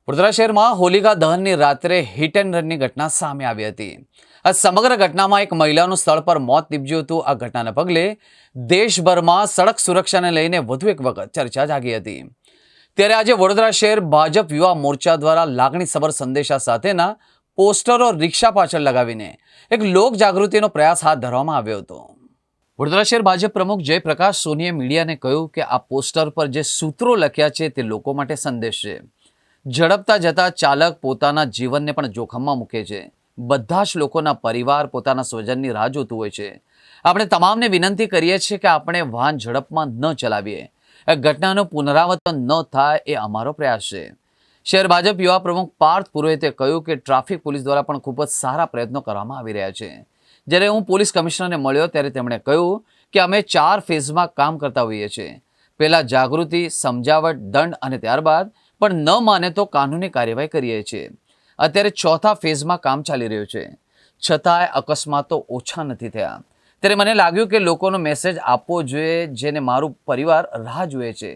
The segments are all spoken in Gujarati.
વડોદરા શહેરમાં હોલિકા દહનની રાત્રે હિટ એન્ડ રનની ઘટના સામે આવી હતી। આ સમગ્ર ઘટનામાં એક મહિલાનું સ્થળ પર મોત નીપજ્યું હતું। આ ઘટનાને પગલે દેશભરમાં સડક સુરક્ષાને લઈને વધુ એક વખત ચર્ચા જાગી હતી। ત્યારે આજે વડોદરા શહેર ભાજપ યુવા મોરચા દ્વારા લાગણીસભર સંદેશા સાથેના પોસ્ટરો રિક્ષા પાછળ લગાવીને એક લોક જાગૃતિનો પ્રયાસ હાથ ધરવામાં આવ્યો હતો। વડોદરા શહેર ભાજપ પ્રમુખ જયપ્રકાશ સોનીએ મીડિયાને કહ્યું કે આ પોસ્ટર પર જે સૂત્રો લખ્યા છે તે લોકો માટે સંદેશ છે। ઝડપતા જતા ચાલક પોતાના જીવનને પણ જોખમમાં મૂકે છે। બધા જ લોકોના પરિવાર પોતાના સ્વજનની રાહ જોતું હોય છે। આપણે તમામને વિનંતી કરીએ છીએ કે આપણે વાહન ઝડપમાં ન ચલાવીએ। આ ઘટનાનું પુનરાવર્તન ન થાય એ અમારો પ્રયાસ છે। શહેર ભાજપ યુવા પ્રમુખ પાર્થ પુરોહિતે કહ્યું કે ટ્રાફિક પોલીસ દ્વારા પણ ખૂબ જ સારા પ્રયત્નો કરવામાં આવી રહ્યા છે। જ્યારે હું પોલીસ કમિશનરને મળ્યો ત્યારે તેમણે કહ્યું કે અમે 4 ફેઝમાં કામ કરતા હોઈએ છીએ। પહેલા જાગૃતિ, સમજાવટ, દંડ અને ત્યારબાદ પણ ન માને તો કાનૂની કાર્યવાહી કરીએ છીએ। અત્યારે 4થા ફેઝમાં કામ ચાલી રહ્યું છે, છતાંય અકસ્માતો ઓછા નથી થયા। ત્યારે મને લાગ્યું કે લોકોનો મેસેજ આપવો જોઈએ, જેને મારું પરિવાર રાહ જુએ છે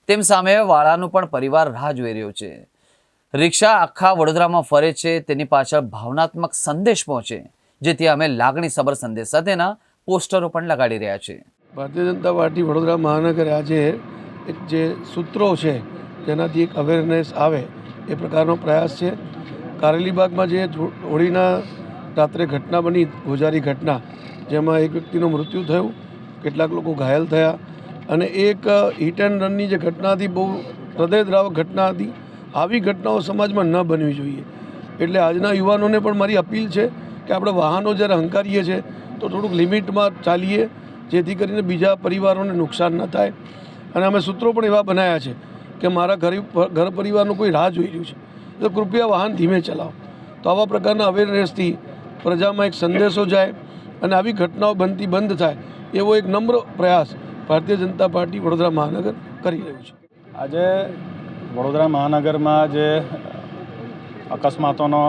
તેમ સામેવાળાનું પણ પરિવાર રાહ જોઈ રહ્યો છે। રિક્ષા આખા વડોદરામાં ફરે છે, તેની પાછળ ભાવનાત્મક સંદેશ પહોંચે, જેથી અમે લાગણીસભર સંદેશ સાથેના પોસ્ટરો પણ લગાડી રહ્યા છીએ। ભારતીય જનતા પાર્ટી વડોદરા મહાનગર આજે એક જે સૂત્રો છે જેનાથી એક અવેરનેસ આવે એ પ્રકારનો પ્રયાસ છે। કારેલીબાગમાં જે હોળીના રાત્રે ઘટના બની, ગોઝારી ઘટના, જેમાં એક વ્યક્તિનું મૃત્યુ થયું, કેટલાક લોકો ઘાયલ થયા અને એક હિટ એન્ડ રનની જે ઘટના હતી બહુ હૃદયદ્રાવક ઘટના હતી। આવી ઘટનાઓ સમાજમાં ન બનવી જોઈએ। એટલે આજના યુવાનોને પણ મારી અપીલ છે કે આપણે વાહનો જ્યારે હંકારીએ છીએ તો થોડુંક લિમિટમાં ચાલીએ, જેથી કરીને બીજા પરિવારોને નુકસાન ન થાય। અને અમે સૂત્રો પણ એવા બનાવ્યા છે કે મારા ઘર પરિવારનું કોઈ રાહ જોઈ રહ્યું છે તો કૃપયા વાહન ધીમે ચલાવો। તો આવા પ્રકારના અવેરનેસથી પ્રજામાં એક સંદેશો જાય અને આવી ઘટનાઓ બનતી બંધ થાય એવો એક નમ્ર પ્રયાસ ભારતીય જનતા પાર્ટી વડોદરા મહાનગર કરી રહ્યું છે। આજે વડોદરા મહાનગરમાં જે અકસ્માતોનો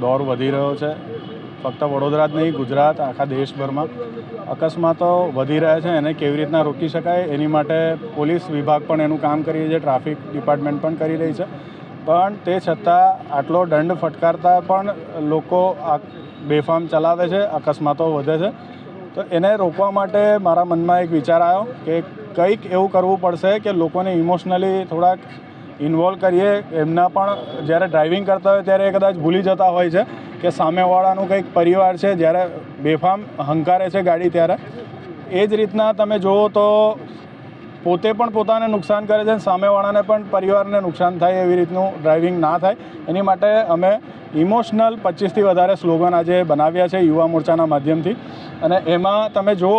દોર વધી રહ્યો છે, ફક્ત વડોદરા જ નહીં, ગુજરાત, આખા દેશભરમાં અકસ્માતો વધી રહ્યા છે। એને કેવી રીતના રોકી શકાય એની માટે પોલીસ વિભાગ પણ એનું કામ કરી રહી છે, ટ્રાફિક ડિપાર્ટમેન્ટ પણ કરી રહી છે, પણ તે છતાં આટલો દંડ ફટકારતા પણ લોકો બેફામ ચલાવે છે, અકસ્માતો વધે છે। તો એને રોકવા માટે મારા મનમાં એક વિચાર આવ્યો કે કંઈક એવું કરવું પડશે કે લોકોને ઇમોશનલી થોડાક ઇન્વોલ્વ કરીએ। એમના પણ જ્યારે ડ્રાઇવિંગ કરતા હોય ત્યારે કદાચ ભૂલી જતા હોય છે કે સામેવાળાનું કંઈક પરિવાર છે, જ્યારે બેફામ હંકારે છે ગાડી ત્યારે। એ જ રીતના તમે જુઓ તો પોતે પણ પોતાને નુકસાન કરે છે, સામેવાળાને પણ પરિવારને નુકસાન થાય એવી રીતનું ડ્રાઇવિંગ ના થાય એની માટે અમે ઇમોશનલ 25થી વધારે સ્લોગન આજે બનાવ્યા છે યુવા મોરચાના માધ્યમથી। અને એમાં તમે જુઓ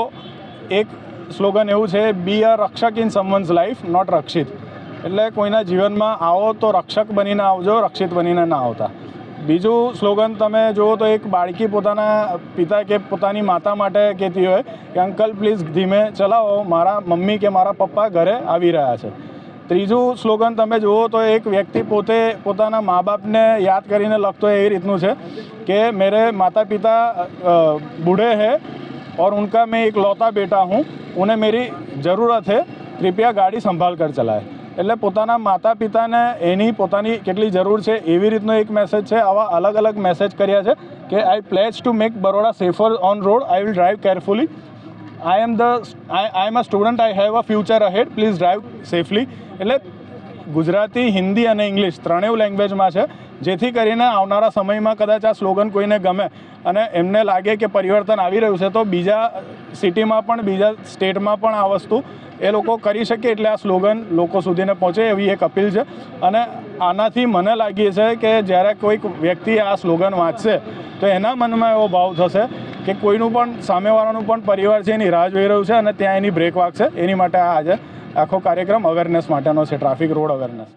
એક સ્લોગન એવું છે, બી અ રક્ષક ઇન સમવન્સ લાઈફ, નોટ રક્ષિત। એટલે કોઈના જીવનમાં આવો તો રક્ષક બનીને આવજો, રક્ષિત બનીને ના આવતા। બીજું સ્લોગન તમે જુઓ તો એક બાળકી પોતાના પિતા કે પોતાની માતા માટે કહેતી હોય કે અંકલ પ્લીઝ ધીમે ચલાવો, મારા મમ્મી કે મારા પપ્પા ઘરે આવી રહ્યા છે। ત્રીજું સ્લોગન તમે જુઓ તો એક વ્યક્તિ પોતે પોતાના મા બાપને યાદ કરીને લખતો હોય એ રીતનું છે કે મેરે માતા પિતા બૂढ़े हैं और उनका मैं एक लौता बेटा हूँ, उन्हें मेरी ज़रूरत है, कृपया गाड़ी संभाल कर चलाए। એટલે પોતાના માતા પિતાને એની પોતાની કેટલી જરૂર છે એવી રીતનો એક મેસેજ છે। આવા અલગ અલગ મેસેજ કર્યા છે કે I pledge to make Baroda safer on road, I will drive carefully, I am a student, I have a future ahead, please drive safely. એટલે ગુજરાતી, હિન્દી અને ઇંગ્લિશ ત્રણેય લેંગ્વેજમાં છે, જેથી કરીને આવનારા સમયમાં કદાચ આ સ્લોગન કોઈને ગમે અને એમને લાગે કે પરિવર્તન આવી રહ્યું છે તો બીજા સિટીમાં પણ, બીજા સ્ટેટમાં પણ આ વસ્તુ એ લોકો કરી શકે। એટલે આ સ્લોગન લોકો સુધીને પહોંચે એવી એક અપીલ છે। અને આનાથી મને લાગે છે કે જ્યારે કોઈક વ્યક્તિ આ સ્લોગન વાંચશે તો એના મનમાં એવો ભાવ થશે કે કોઈનું પણ, સામેવાળાનું પણ પરિવાર છે એની રાહ જોઈ રહ્યું છે અને ત્યાં એની બ્રેક વાગશે। એની માટે આજે આખો કાર્યક્રમ અવેરનેસ માટેનો છે, ટ્રાફિક રોડ અવેરનેસ।